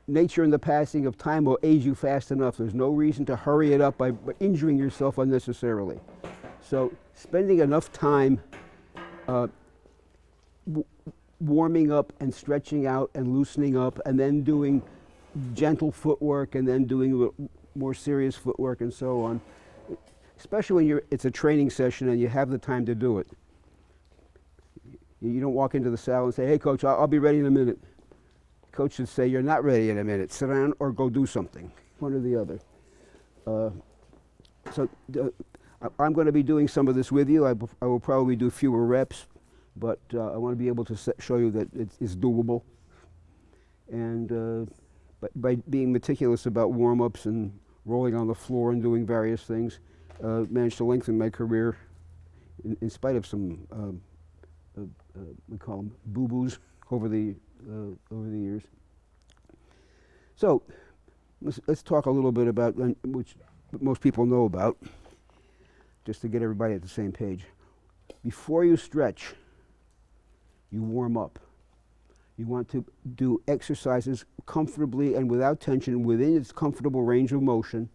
nature and the passing of time will age you fast enough. There's no reason to hurry it up by injuring yourself unnecessarily. So spending enough time warming up and stretching out and loosening up, and then doing gentle footwork, and then doing more serious footwork and so on, especially when it's a training session and you have the time to do it. You don't walk into the saddle and say, hey coach, I'll be ready in a minute. Coach should say, you're not ready in a minute. Sit down or go do something, one or the other. I'm going to be doing some of this with you. I will probably do fewer reps, but I want to be able to show you that it's doable. And but by being meticulous about warm-ups and rolling on the floor and doing various things, managed to lengthen my career in spite of some, we call them boo-boos over the years. So let's talk a little bit about, which most people know about, just to get everybody at the same page. Before you stretch, you warm up. You want to do exercises comfortably and without tension within its comfortable range of motion,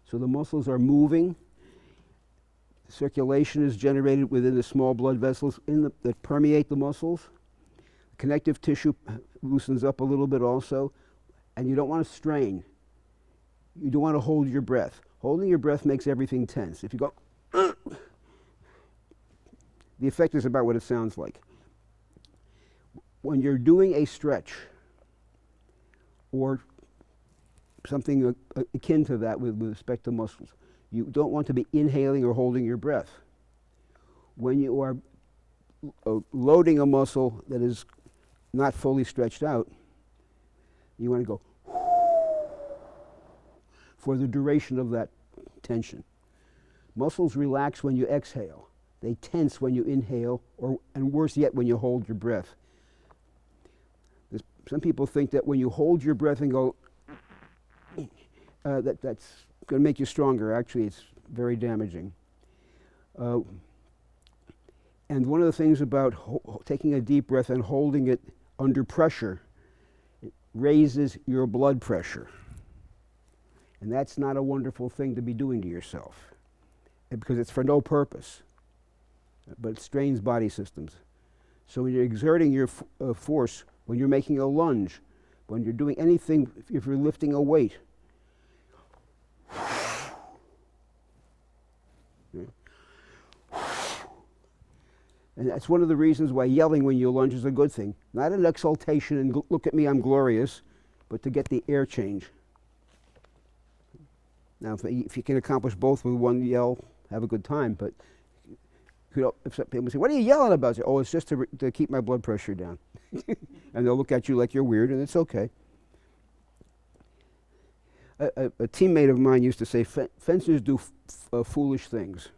so the muscles are moving. Circulation is generated within the small blood vessels that permeate the muscles. Connective tissue loosens up a little bit also, and you don't want to strain. You don't want to hold your breath. Holding your breath makes everything tense. If you go, the effect is about what it sounds like. When you're doing a stretch or something akin to that with respect to muscles, you don't want to be inhaling or holding your breath. When you are loading a muscle that is not fully stretched out, you want to go for the duration of that tension. Muscles relax when you exhale. They tense when you inhale, and worse yet, when you hold your breath. Some people think that when you hold your breath and go, that's going to make you stronger. Actually, it's very damaging. And one of the things about taking a deep breath and holding it under pressure, it raises your blood pressure. And that's not a wonderful thing to be doing to yourself, because it's for no purpose, but it strains body systems. So when you're exerting your force, when you're making a lunge, when you're doing anything, if you're lifting a weight, and that's one of the reasons why yelling when you lunge is a good thing. Not an exaltation and look at me, I'm glorious, but to get the air change. Now, if you can accomplish both with one yell, have a good time. But if some people say, what are you yelling about? Say, oh, it's just to keep my blood pressure down. And they'll look at you like you're weird, and it's okay. A teammate of mine used to say, fencers do foolish things,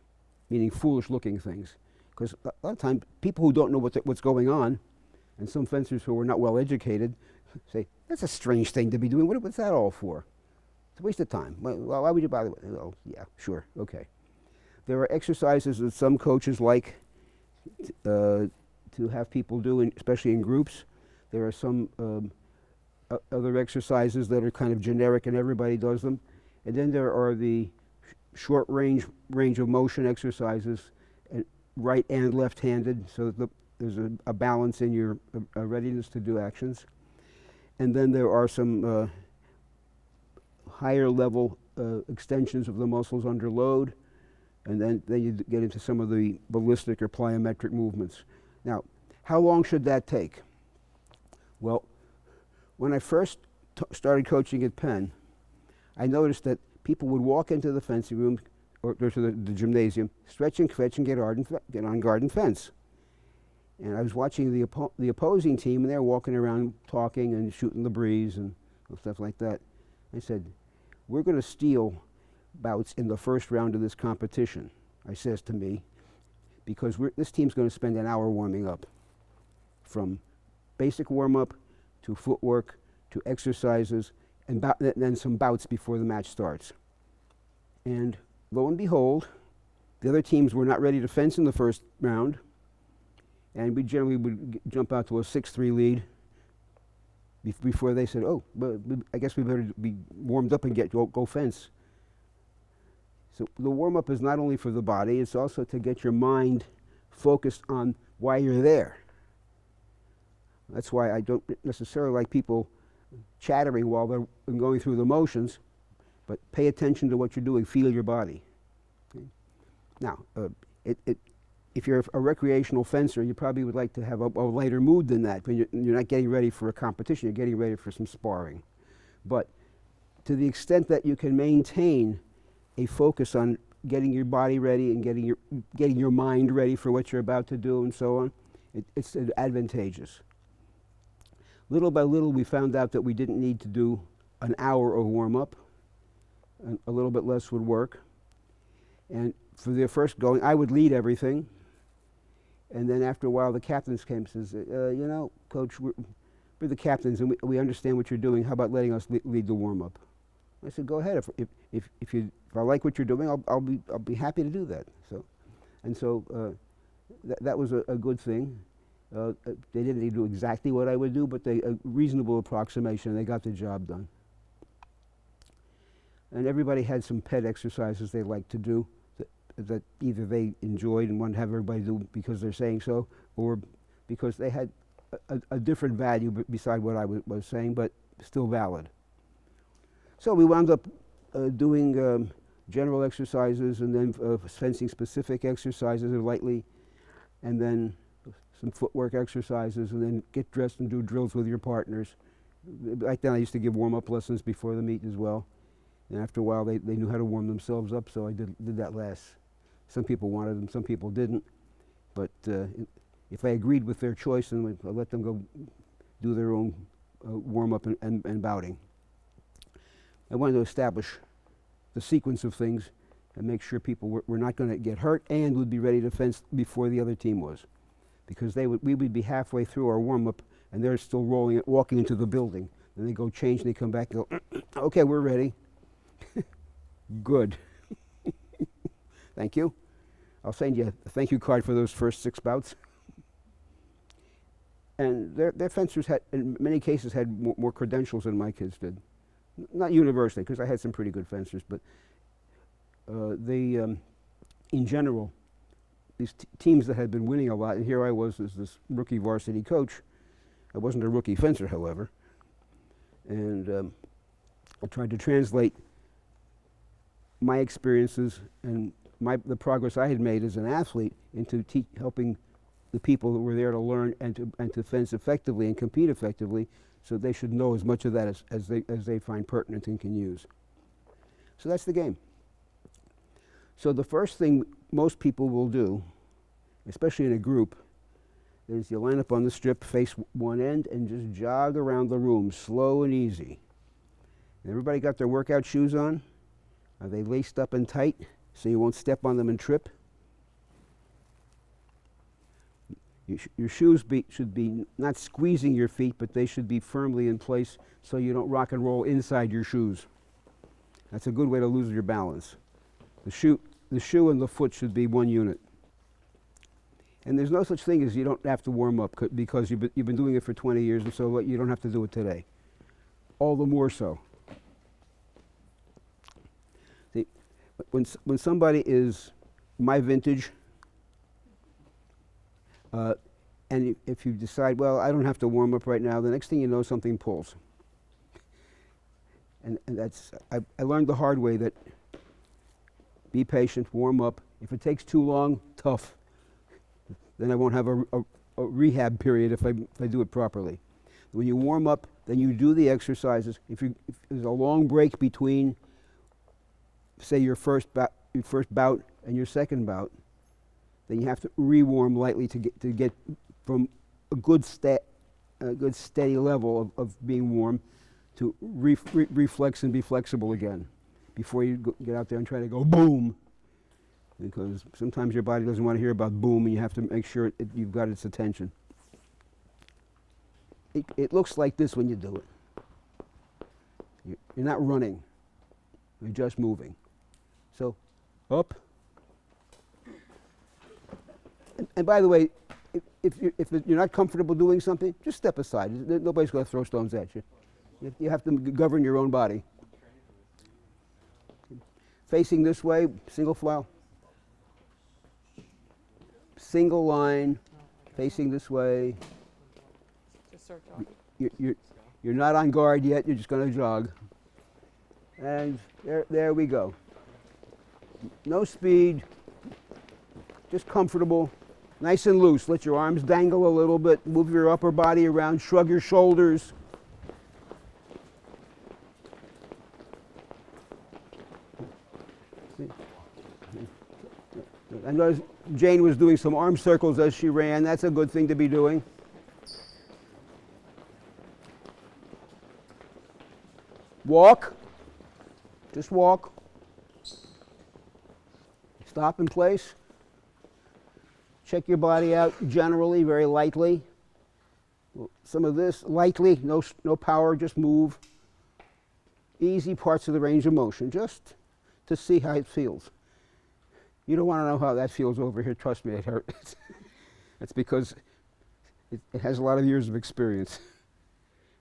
meaning foolish-looking things. Because a lot of times, people who don't know what's going on, and some fencers who are not well educated, say, that's a strange thing to be doing. What's that all for? It's a waste of time. Well, why would you bother with it? Oh, yeah, sure, okay. There are exercises that some coaches like to have people do, especially in groups. There are some other exercises that are kind of generic and everybody does them. And then there are the short range of motion exercises, right and left-handed, so that there's a balance in your readiness to do actions. And then there are some higher level extensions of the muscles under load, and then you get into some of the ballistic or plyometric movements. Now, how long should that take? Well, when I first started coaching at Penn, I noticed that people would walk into the fencing room or to the gymnasium, stretch and fetch and get on guard and fence. And I was watching the opposing team, and they were walking around talking and shooting the breeze and stuff like that. I said, we're going to steal bouts in the first round of this competition, I says to me, because this team's going to spend an hour warming up, from basic warm-up to footwork to exercises, and then some bouts before the match starts. And lo and behold, the other teams were not ready to fence in the first round, and we generally would jump out to a 6-3 lead before they said, oh, I guess we better be warmed up and go fence. So the warm-up is not only for the body, it's also to get your mind focused on why you're there. That's why I don't necessarily like people chattering while they're going through the motions, but pay attention to what you're doing, feel your body. Okay? Now, if you're a recreational fencer, you probably would like to have a lighter mood than that. When you're not getting ready for a competition, you're getting ready for some sparring. But to the extent that you can maintain a focus on getting your body ready and getting your mind ready for what you're about to do and so on, it's advantageous. Little by little, we found out that we didn't need to do an hour of warm-up. And a little bit less would work. And for the first going, I would lead everything. And then after a while, the captains came and says, you know, Coach, we're the captains and we understand what you're doing. How about letting us lead the warm-up? I said, go ahead. If I like what you're doing, I'll be happy to do that. So that was a good thing. They didn't do exactly what I would do, but a reasonable approximation. They got the job done. And everybody had some pet exercises they liked to do that either they enjoyed and wanted to have everybody do because they're saying so, or because they had a different value beside what I was saying, but still valid. So we wound up doing general exercises and then fencing specific exercises lightly, and then some footwork exercises, and then get dressed and do drills with your partners. Back then I used to give warm-up lessons before the meet as well. And after a while they knew how to warm themselves up, so I did that last. Some people wanted them, some people didn't. But if I agreed with their choice, then I let them go do their own warm-up and bouting. I wanted to establish the sequence of things and make sure people were not going to get hurt and would be ready to fence before the other team was. Because we would be halfway through our warm-up and they're still walking into the building. And they go change and they come back and go, okay, we're ready. Good. Thank you. I'll send you a thank you card for those first 6 bouts. And their fencers had, in many cases, had more credentials than my kids did. Not universally, because I had some pretty good fencers, but in general, these teams that had been winning a lot, and here I was as this rookie varsity coach. I wasn't a rookie fencer, however. And I tried to translate my experiences and the progress I had made as an athlete into helping the people that were there to learn and to fence effectively and compete effectively, so they should know as much of that as they find pertinent and can use. So that's the game. So the first thing most people will do, especially in a group, is you line up on the strip, face one end, and just jog around the room, slow and easy. And everybody got their workout shoes on? Are they laced up and tight so you won't step on them and trip? Your shoes should be not squeezing your feet, but they should be firmly in place so you don't rock and roll inside your shoes. That's a good way to lose your balance. The shoe and the foot should be one unit. And there's no such thing as you don't have to warm up because you've been doing it for 20 years, and so you don't have to do it today. All the more so. See, when somebody is my vintage, and if you decide, well, I don't have to warm up right now, the next thing you know, something pulls. And that's, I learned the hard way that be patient, warm up. If it takes too long, tough. Then I won't have a rehab period if I do it properly. When you warm up, then you do the exercises. If there's a long break between, say, your first bout and your second bout, then you have to re-warm lightly to get from a good steady level of being warm to reflex and be flexible again before you get out there and try to go boom. Because sometimes your body doesn't want to hear about boom, and you have to make sure you've got its attention. It looks like this when you do it. You're not running. You're just moving. So, up. And by the way, if you're not comfortable doing something, just step aside. Nobody's going to throw stones at you. You have to govern your own body. Facing this way, single file. Single line, facing this way. You're not on guard yet, you're just going to jog. And there we go. No speed, just comfortable, nice and loose. Let your arms dangle a little bit, move your upper body around, shrug your shoulders. I noticed Jane was doing some arm circles as she ran. That's a good thing to be doing. Walk. Just walk. Stop in place. Check your body out generally, very lightly. Some of this, lightly, no power, just move. Easy parts of the range of motion, just to see how it feels. You don't want to know how that feels over here. Trust me, it hurts. That's because it has a lot of years of experience.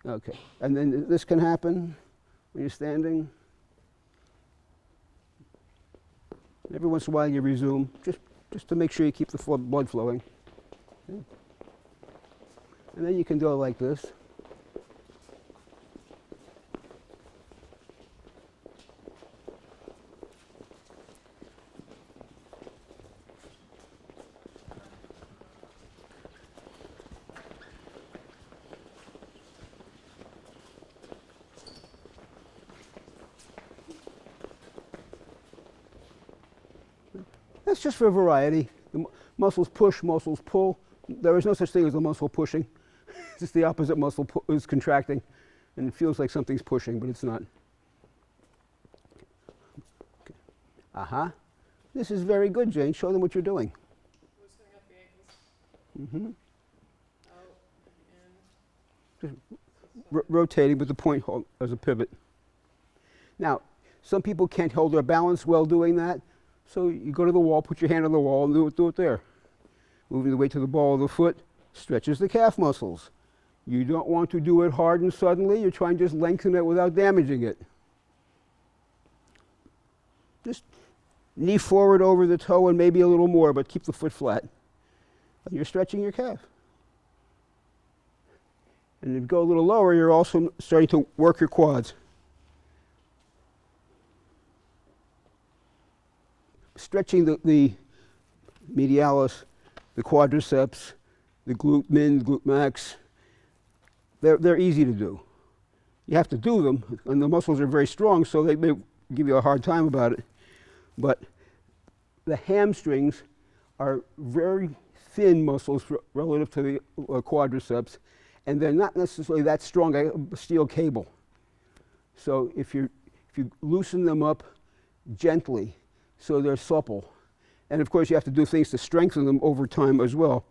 Okay, and then this can happen when you're standing. Every once in a while you resume, just to make sure you keep the blood flowing. Okay. And then you can do it like this. That's just for variety. The muscles push, muscles pull. There is no such thing as a muscle pushing. It's just the opposite muscle is contracting, and it feels like something's pushing, but it's not. Okay. Aha. This is very good, Jane. Show them what you're doing. Loosening up the ankles. Just rotating with the point as a pivot. Now, some people can't hold their balance well doing that. So you go to the wall, put your hand on the wall, and do it there. Moving the weight to the ball of the foot stretches the calf muscles. You don't want to do it hard and suddenly. You're trying to just lengthen it without damaging it. Just knee forward over the toe and maybe a little more, but keep the foot flat. And you're stretching your calf. And if you go a little lower, you're also starting to work your quads. Stretching the medialis, the quadriceps, the glute min, glute max, they're easy to do. You have to do them, and the muscles are very strong, so they may give you a hard time about it. But the hamstrings are very thin muscles relative to the quadriceps, and they're not necessarily that strong, like a steel cable. So if you loosen them up gently, so they're supple. And of course you have to do things to strengthen them over time as well.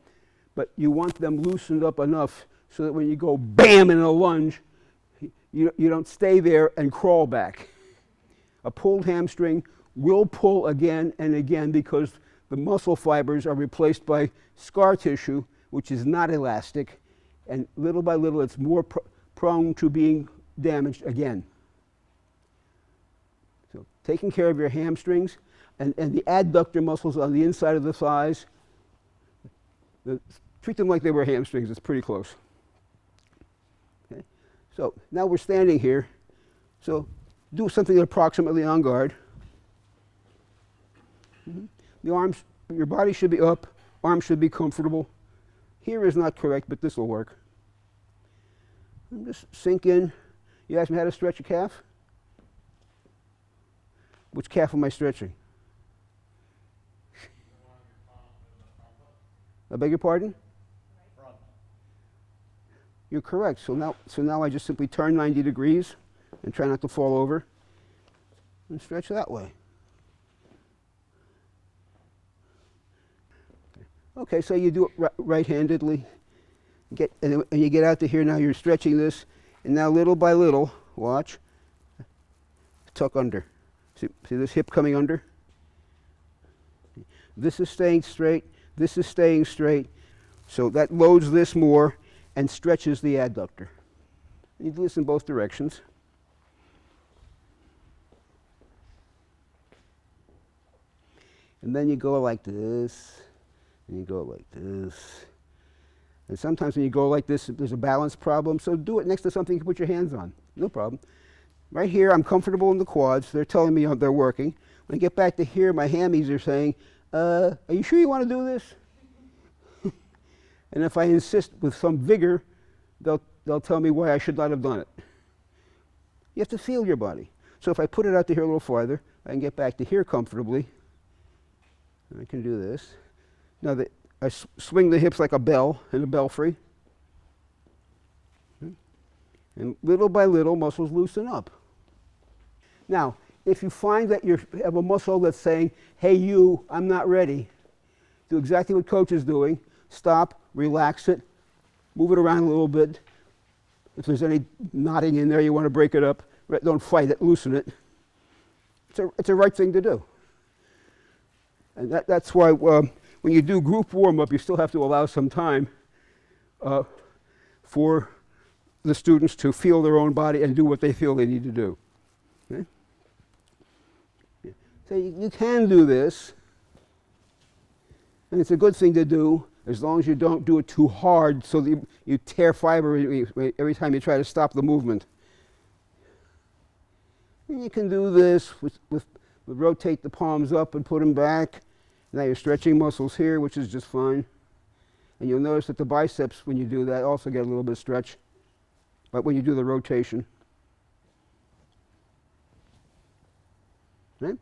But you want them loosened up enough so that when you go bam in a lunge, you don't stay there and crawl back. A pulled hamstring will pull again and again because the muscle fibers are replaced by scar tissue, which is not elastic, and little by little it's more prone to being damaged again. So taking care of your hamstrings, and the adductor muscles on the inside of the thighs, treat them like they were hamstrings. It's pretty close. Okay. So now we're standing here. So do something approximately on guard. The arms, your body should be up, arms should be comfortable. Here is not correct, but this will work. And just sink in. You asked me how to stretch a calf? Which calf am I stretching? I beg your pardon? You're correct. So now I just simply turn 90 degrees and try not to fall over and stretch that way. Okay, so you do it right-handedly. And you get out to here, now you're stretching this, and now little by little, watch, tuck under. See this hip coming under? This is staying straight. This is staying straight. So that loads this more and stretches the adductor. You do this in both directions. And then you go like this, and you go like this. And sometimes when you go like this, there's a balance problem, so do it next to something you can put your hands on. No problem. Right here, I'm comfortable in the quads. They're telling me they're working. When I get back to here, my hammies are saying, are you sure you want to do this? And if I insist with some vigor, they'll tell me why I should not have done it. You have to feel your body. So if I put it out to here a little farther, I can get back to here comfortably. And I can do this. Now I swing the hips like a bell in a belfry. And little by little, muscles loosen up. Now, if you find that you have a muscle that's saying, hey you, I'm not ready, do exactly what coach is doing. Stop, relax it, move it around a little bit. If there's any knotting in there, you want to break it up. Don't fight it, loosen it. It's a right thing to do. And that's why when you do group warm-up, you still have to allow some time for the students to feel their own body and do what they feel they need to do. Okay? Yeah. So you can do this, and it's a good thing to do as long as you don't do it too hard so that you tear fiber every time you try to stop the movement. And you can do this rotate the palms up and put them back. Now you're stretching muscles here, which is just fine. And you'll notice that the biceps, when you do that, also get a little bit of stretch. But when you do the rotation. Right?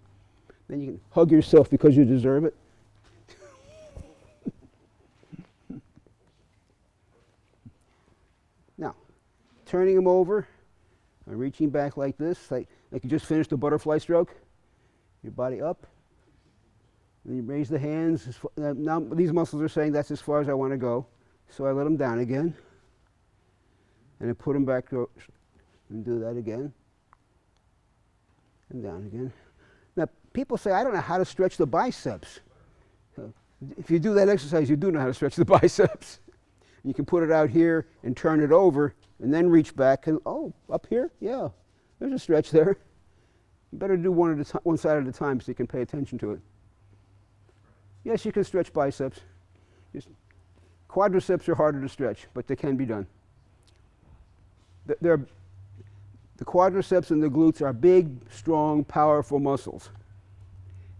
Then you can hug yourself because you deserve it. Now, turning them over and reaching back like this, like you just finished the butterfly stroke. Your body up. And you raise the hands. Now these muscles are saying that's as far as I want to go. So I let them down again. And I put them back and do that again. And down again. Now people say, I don't know how to stretch the biceps. If you do that exercise, you do know how to stretch the biceps. You can put it out here and turn it over and then reach back and, oh, up here? Yeah, there's a stretch there. You better do one side at a time so you can pay attention to it. Yes, you can stretch biceps. Quadriceps are harder to stretch, but they can be done. The quadriceps and the glutes are big, strong, powerful muscles.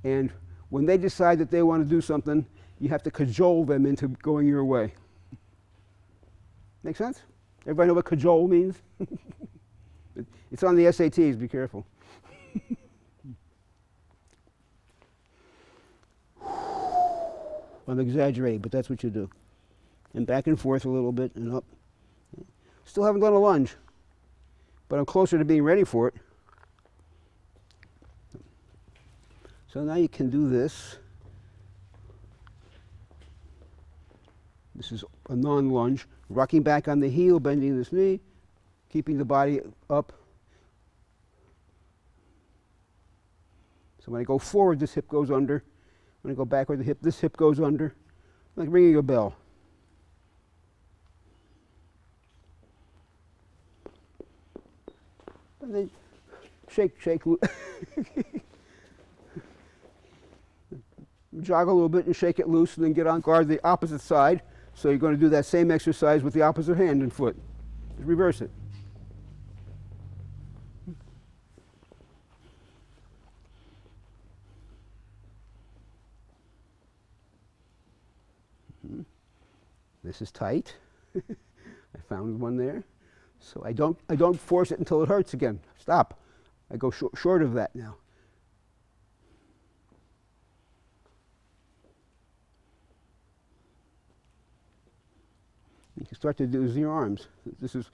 And when they decide that they want to do something, you have to cajole them into going your way. Make sense? Everybody know what cajole means? It's on the SATs, be careful. I'm exaggerating, but that's what you do. And back and forth a little bit and up. Still haven't done a lunge, but I'm closer to being ready for it. So now you can do this. This is a non-lunge. Rocking back on the heel, bending this knee, keeping the body up. So when I go forward, this hip goes under. When I go backward, this hip goes under. Like ringing a bell. And then shake. Jog a little bit and shake it loose, and then get on guard the opposite side. So you're going to do that same exercise with the opposite hand and foot. Just reverse it. This is tight. I found one there. So I don't force it until it hurts again. Stop. I go short of that now. You can start to do your arms. This is,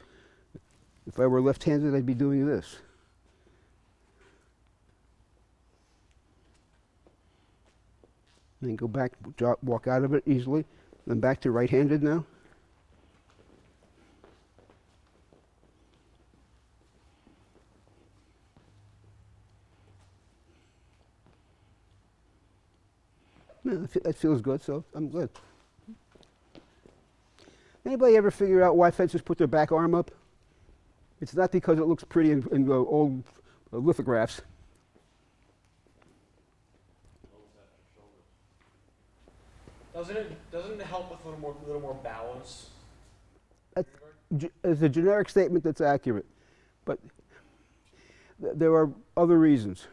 if I were left-handed, I'd be doing this. And then go back, walk out of it easily. Then back to right-handed now. No, that feels good, so I'm good. Anybody ever figure out why fencers put their back arm up? It's not because it looks pretty in the old lithographs. Doesn't it help with a little more balance? As a generic statement, that's accurate, but there are other reasons.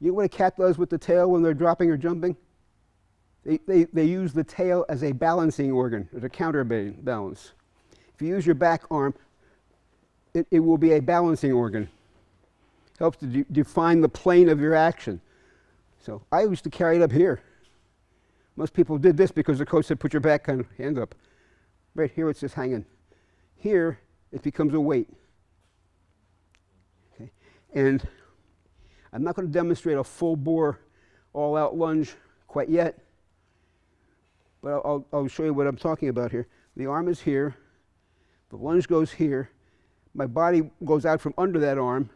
You know what a cat does with the tail when they're dropping or jumping? They use the tail as a balancing organ, as a counterbalance. If you use your back arm, it will be a balancing organ. Helps to define the plane of your action. So I used to carry it up here. Most people did this because the coach said put your back hand up. Right here it's just hanging. Here it becomes a weight. Okay? And I'm not going to demonstrate a full bore all out lunge quite yet, but I'll show you what I'm talking about here. The arm is here, the lunge goes here, my body goes out from under that arm,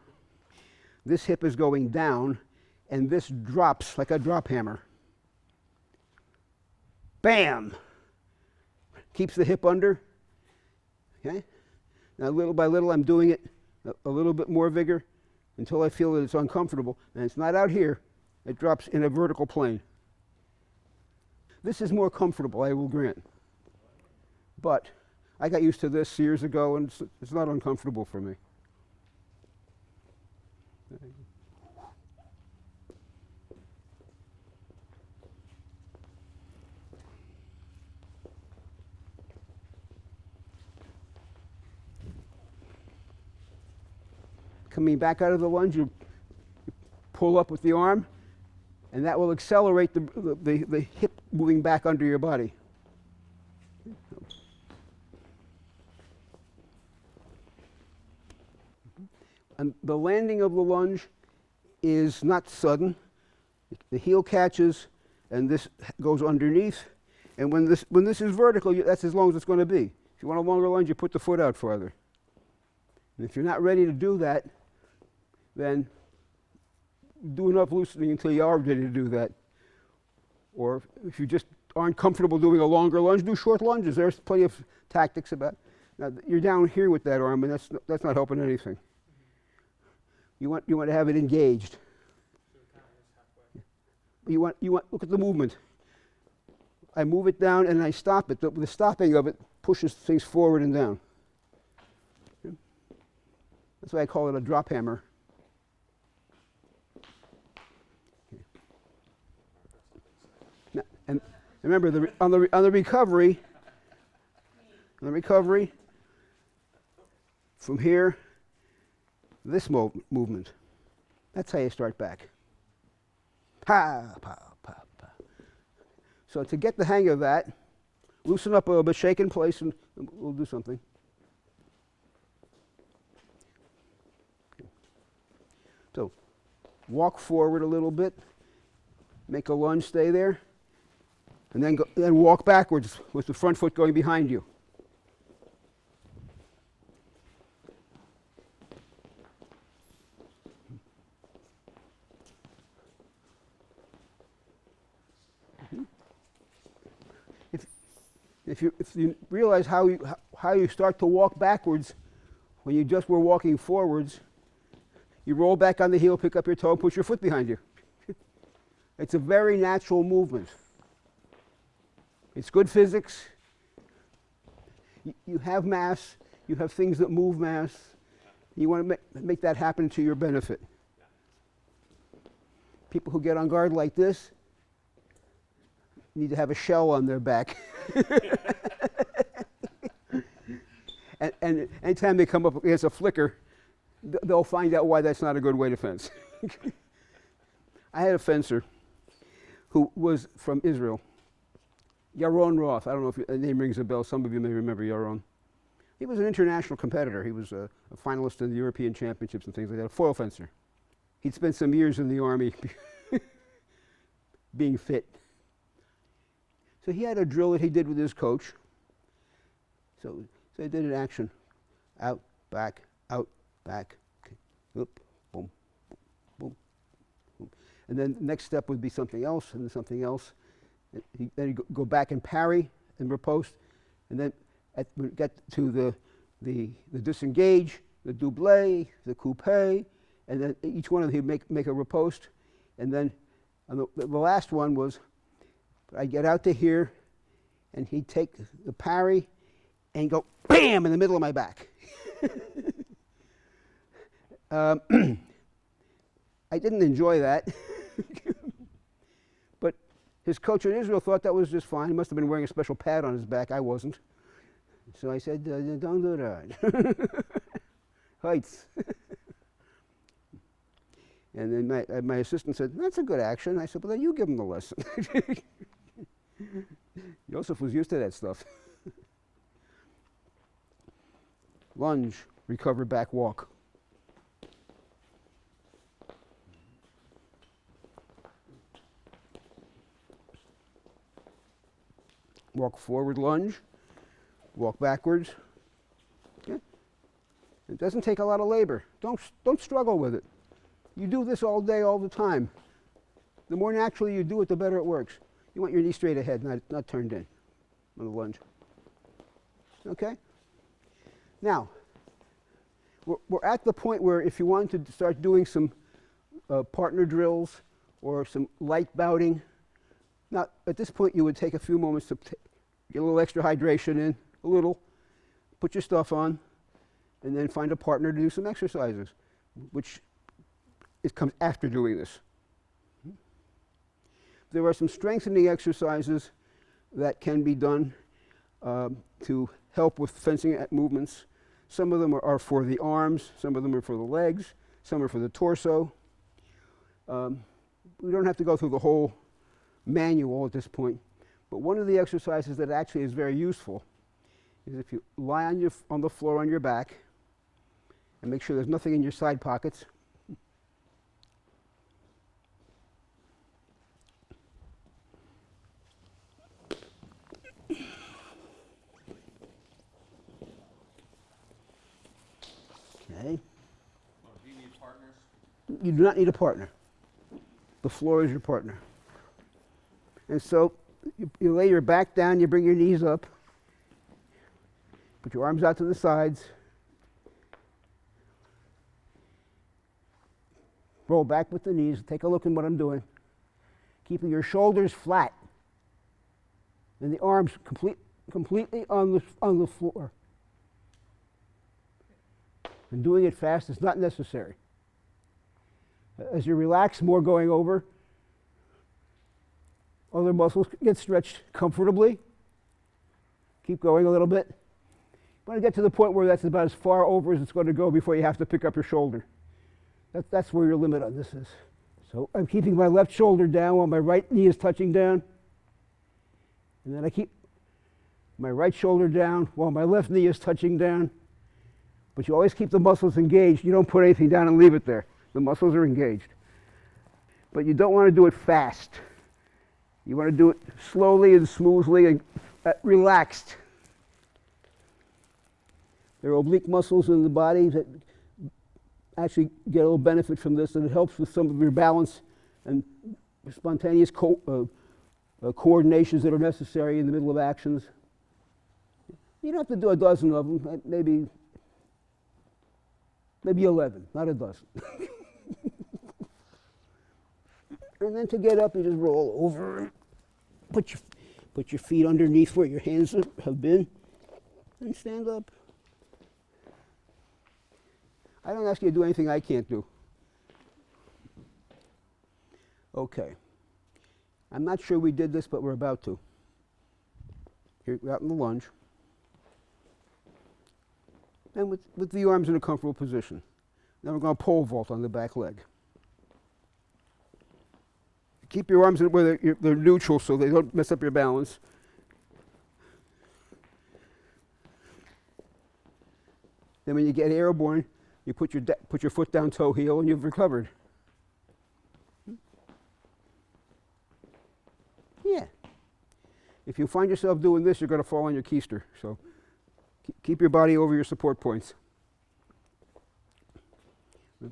this hip is going down, and this drops like a drop hammer. Bam! Keeps the hip under. Okay? Now little by little I'm doing it a little bit more vigor until I feel that it's uncomfortable, and it's not out here, it drops in a vertical plane. This is more comfortable, I will grant. But I got used to this years ago, and it's not uncomfortable for me. Coming back out of the lunge, you pull up with the arm, and that will accelerate the hip moving back under your body. And the landing of the lunge is not sudden. The heel catches, and this goes underneath. And when this is vertical, that's as long as it's going to be. If you want a longer lunge, you put the foot out farther. And if you're not ready to do that, then do enough loosening until you are ready to do that. Or if you just aren't comfortable doing a longer lunge, do short lunges. There's plenty of tactics about. Now you're down here with that arm, and that's not helping anything. You want to have it engaged. You want look at the movement. I move it down and I stop it. The stopping of it pushes things forward and down. That's why I call it a drop hammer. Now, and remember, on the recovery, from here, this movement, that's how you start back. Pa, pa, pa, pa. So to get the hang of that, loosen up a little bit, shake in place, and we'll do something. So walk forward a little bit, make a lunge, stay there, and then walk backwards with the front foot going behind you. If you realize how you start to walk backwards when you just were walking forwards, you roll back on the heel, pick up your toe, and push your foot behind you. It's a very natural movement. It's good physics. You have mass. You have things that move mass. You want to make that happen to your benefit. People who get on guard like this need to have a shell on their back. and anytime they come up against a flicker, they'll find out why that's not a good way to fence. I had a fencer who was from Israel, Yaron Roth. I don't know if the name rings a bell. Some of you may remember Yaron. He was an international competitor. He was a finalist in the European Championships and things like that, a foil fencer. He'd spent some years in the Army being fit. So he had a drill that he did with his coach. So he did an action. Out, back, okay. Oop, boom, boom, boom. And then the next step would be something else, and then something else. Then he'd go back and parry, and riposte, and then we get to the disengage, the double, the coupe, and then each one of them he'd make a riposte, and then on the last one was I'd get out to here, and he'd take the parry and go BAM in the middle of my back. I didn't enjoy that. But his coach in Israel thought that was just fine. He must have been wearing a special pad on his back. I wasn't. So I said, don't do that. Heights. And then my assistant said, that's a good action. I said, well, then you give him the lesson. Joseph was used to that stuff. Lunge, recover, back walk. Walk forward, lunge. Walk backwards. Okay. It doesn't take a lot of labor. Don't struggle with it. You do this all day, all the time. The more naturally you do it, the better it works. You want your knee straight ahead, not turned in on the lunge. Okay? Now, we're at the point where if you want to start doing some partner drills or some light bouting, now at this point you would take a few moments to get a little extra hydration in, a little, put your stuff on, and then find a partner to do some exercises, which it comes after doing this. There are some strengthening exercises that can be done to help with fencing movements. Some of them are for the arms, some of them are for the legs, some are for the torso. We don't have to go through the whole manual at this point, but one of the exercises that actually is very useful is if you lie on the floor on your back and make sure there's nothing in your side pockets. Okay. Do you need partners? You do not need a partner. The floor is your partner. And so you lay your back down, you bring your knees up, put your arms out to the sides, roll back with the knees, take a look at what I'm doing, keeping your shoulders flat and the arms completely on the floor. And doing it fast is not necessary. As you relax, more going over, other muscles get stretched comfortably. Keep going a little bit. You want to get to the point where that's about as far over as it's going to go before you have to pick up your shoulder. That's where your limit on this is. So I'm keeping my left shoulder down while my right knee is touching down. And then I keep my right shoulder down while my left knee is touching down. But you always keep the muscles engaged. You don't put anything down and leave it there. The muscles are engaged. But you don't want to do it fast. You want to do it slowly and smoothly and relaxed. There are oblique muscles in the body that actually get a little benefit from this, and it helps with some of your balance and spontaneous coordinations that are necessary in the middle of actions. You don't have to do a dozen of them, maybe 11, not a dozen. And then to get up, you just roll over, put your feet underneath where your hands have been, and stand up. I don't ask you to do anything I can't do. Okay. I'm not sure we did this, but we're about to. Here, we're out in the lunge. And with the arms in a comfortable position. Now we're going to pole vault on the back leg. Keep your arms where they're neutral so they don't mess up your balance. Then when you get airborne, you put your foot down toe heel and you've recovered. Yeah. If you find yourself doing this, you're going to fall on your keister. So keep your body over your support points.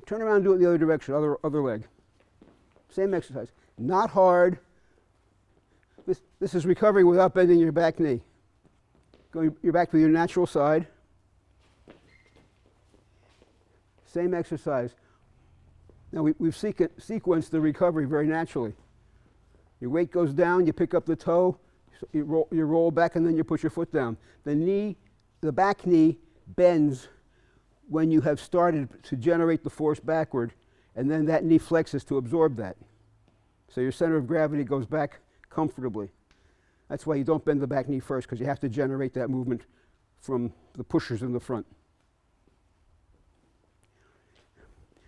Turn around and do it the other direction, other leg. Same exercise. Not hard. This is recovering without bending your back knee. You're back to your natural side. Same exercise. Now we've sequenced the recovery very naturally. Your weight goes down, you pick up the toe, you roll back, and then you put your foot down. The back knee bends when you have started to generate the force backward, and then that knee flexes to absorb that. So your center of gravity goes back comfortably. That's why you don't bend the back knee first, because you have to generate that movement from the pushers in the front.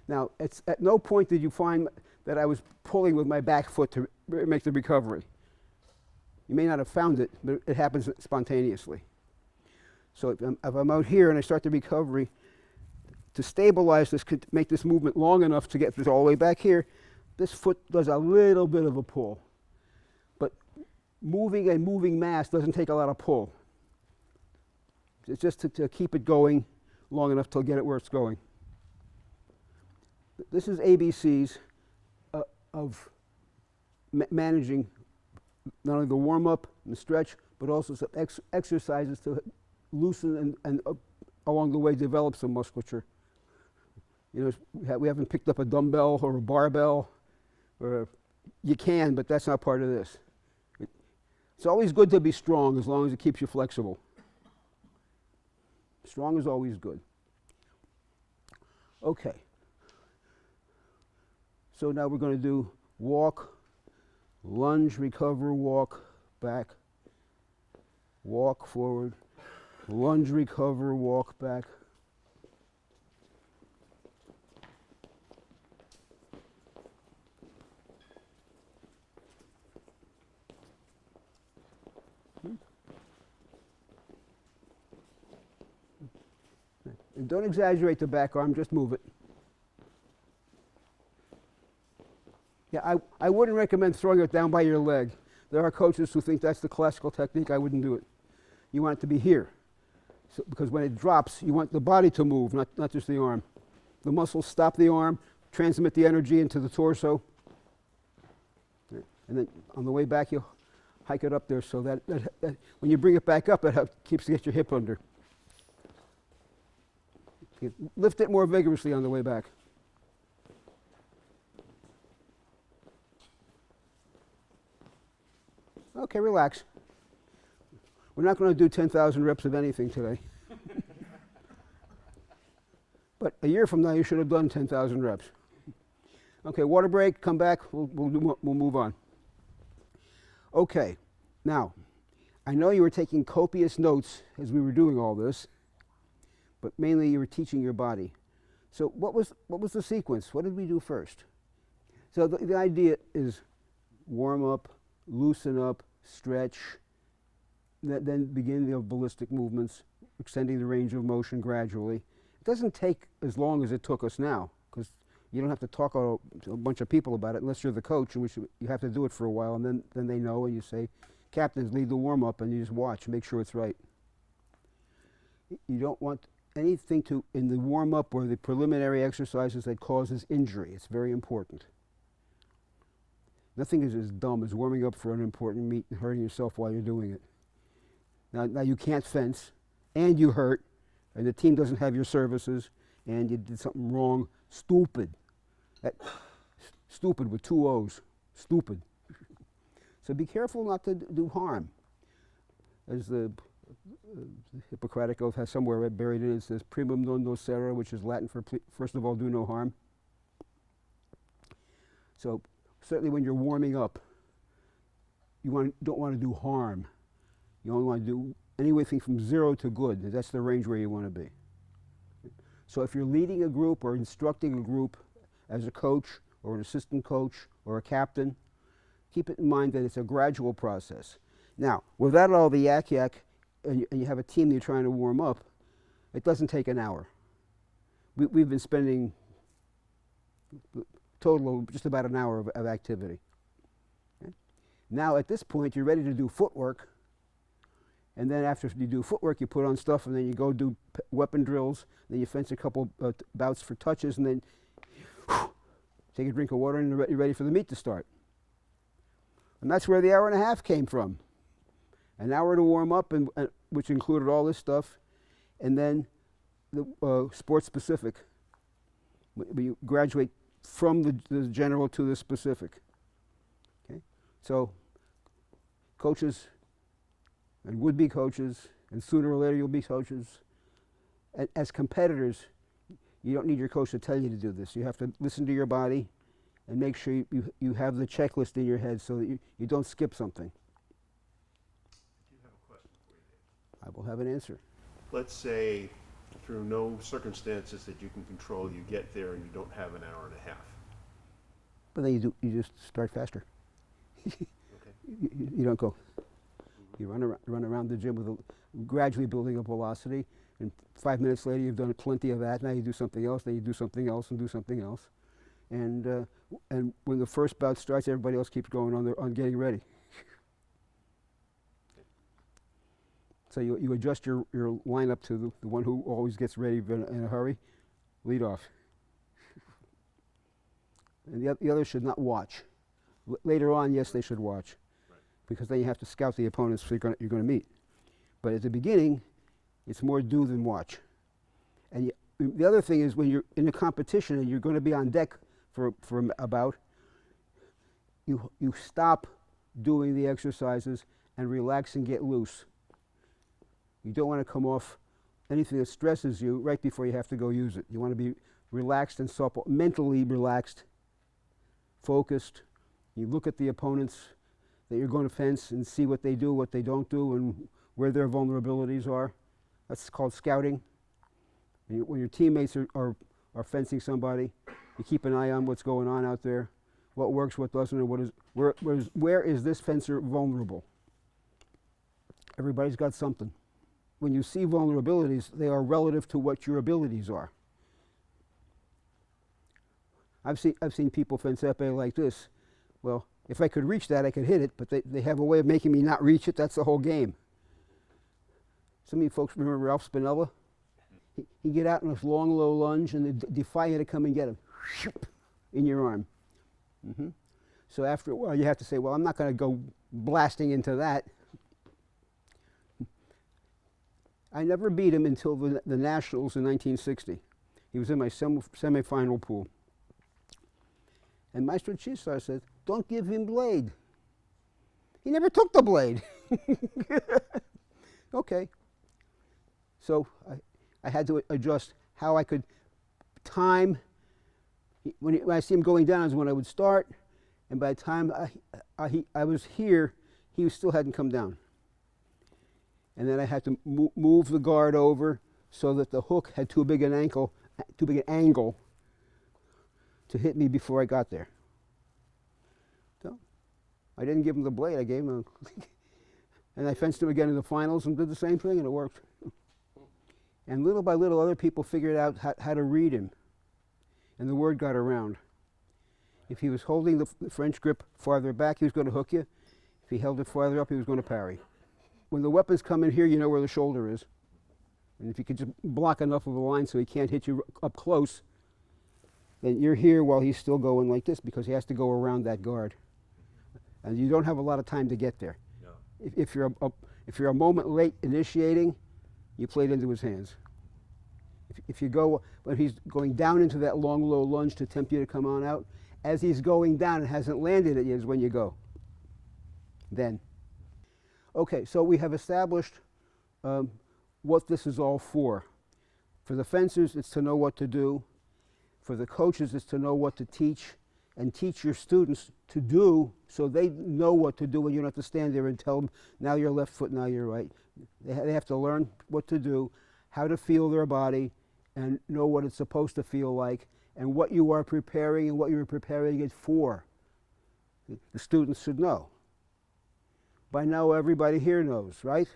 Now, at no point did you find that I was pulling with my back foot to make the recovery. You may not have found it, but it happens spontaneously. So if I'm out here and I start the recovery, to stabilize this, make this movement long enough to get this all the way back here, this foot does a little bit of a pull. But moving a moving mass doesn't take a lot of pull. It's just to keep it going long enough to get it where it's going. This is ABCs of managing not only the warm-up and the stretch, but also some exercises to loosen and along the way develop some musculature. You know, we haven't picked up a dumbbell or a barbell, or you can, but that's not part of this. It's always good to be strong as long as it keeps you flexible. Strong is always good. Okay. So now we're going to do walk, lunge, recover, walk, back, walk forward, lunge, recover, walk back. And don't exaggerate the back arm, just move it. Yeah, I wouldn't recommend throwing it down by your leg. There are coaches who think that's the classical technique. I wouldn't do it. You want it to be here. So, because when it drops, you want the body to move, not just the arm. The muscles stop the arm, transmit the energy into the torso. And then on the way back, you hike it up there so that when you bring it back up, it keeps to get your hip under. You lift it more vigorously on the way back. Okay, relax. We're not going to do 10,000 reps of anything today. But a year from now, you should have done 10,000 reps. Okay, water break, come back, we'll move on. Okay, now, I know you were taking copious notes as we were doing all this, but mainly you were teaching your body. So what was the sequence? What did we do first? So the idea is warm up, loosen up, stretch, then begin the ballistic movements, extending the range of motion gradually. It doesn't take as long as it took us now, because you don't have to talk to a bunch of people about it unless you're the coach, and you have to do it for a while, and then they know, and you say, captains, lead the warm-up, and you just watch, make sure it's right. You don't want anything in the warm-up or the preliminary exercises that causes injury. It's very important. Nothing is as dumb as warming up for an important meet and hurting yourself while you're doing it. Now you can't fence, and you hurt, and the team doesn't have your services, and you did something wrong. Stupid. Stupid with 2 O's. Stupid. So be careful not to do harm. As the Hippocratic Oath has somewhere buried in it, it says primum non nocere, which is Latin for first of all, do no harm. So certainly when you're warming up, you don't want to do harm. You only want to do anything from 0 to good. That's the range where you want to be. So if you're leading a group or instructing a group as a coach or an assistant coach or a captain, keep it in mind that it's a gradual process. Now, without all the yak-yak, and you have a team that you're trying to warm up, it doesn't take an hour. We've been spending total of just about an hour of activity. Okay? Now at this point, you're ready to do footwork, and then after you do footwork, you put on stuff, and then you go do weapon drills, then you fence a couple bouts for touches, and then take a drink of water, and you're ready for the meet to start. And that's where the hour and a half came from. An hour to warm up, and which included all this stuff, and then the sports specific. You graduate from the general to the specific. Okay, so coaches and would-be coaches, and sooner or later you'll be coaches. As competitors, you don't need your coach to tell you to do this. You have to listen to your body and make sure you have the checklist in your head so that you don't skip something. I do have a question for you, Dave. I will have an answer. Let's say through no circumstances that you can control, you get there and you don't have an hour and a half. But then you just start faster. Okay. You don't go. You run around the gym with gradually building up velocity, and 5 minutes later you've done plenty of that. Now you do something else, then you do something else, and do something else. And when the first bout starts, everybody else keeps going on getting ready. So you adjust your lineup to the one who always gets ready in a hurry. Lead off. And the others should not watch. Later on, yes, they should watch, Right. because then you have to scout the opponents you're going to meet. But at the beginning, it's more do than watch. And the other thing is, when you're in a competition and you're going to be on deck for a bout, you stop doing the exercises and relax and get loose. You don't want to come off anything that stresses you right before you have to go use it. You want to be relaxed and supple, mentally relaxed, focused. You look at the opponents that you're going to fence and see what they do, what they don't do, and where their vulnerabilities are. That's called scouting. And when your teammates are fencing somebody, you keep an eye on what's going on out there, what works, what doesn't, and where is this fencer vulnerable. Everybody's got something. When you see vulnerabilities, they are relative to what your abilities are. I've seen people fence épée like this. Well, if I could reach that, I could hit it, but they have a way of making me not reach it. That's the whole game. Some of you folks remember Ralph Spinella? He'd get out in this long, low lunge, and they'd defy you to come and get him in your arm. So after a while, you have to say, well, I'm not going to go blasting into that. I never beat him until the Nationals in 1960. He was in my semifinal pool. And Maestro Chisar said, don't give him blade. He never took the blade. Okay. So I had to adjust how I could time. When I see him going down is when I would start, and by the time I was here, he still hadn't come down. And then I had to move the guard over so that the hook had too big an angle to hit me before I got there. So I didn't give him the blade. I gave him and I fenced him again in the finals and did the same thing, and it worked. And little by little, other people figured out how to read him, and the word got around. If he was holding the French grip farther back, he was going to hook you. If he held it farther up, he was going to parry. When the weapons come in here, you know where the shoulder is. And if you could just block enough of a line so he can't hit you up close, then you're here while he's still going like this, because he has to go around that guard. And you don't have a lot of time to get there. No. If you're a moment late initiating, you play it into his hands. If you go, when he's going down into that long, low lunge to tempt you to come on out, as he's going down and hasn't landed it yet is when you go. Then. Okay, so we have established what this is all for. For the fencers, it's to know what to do. For the coaches, it's to know what to teach, and teach your students to do so they know what to do, and you don't have to stand there and tell them, now you're left foot, now you're right. They have to learn what to do, how to feel their body, and know what it's supposed to feel like, and what you are preparing and what you're preparing it for. The students should know. By now, everybody here knows, right?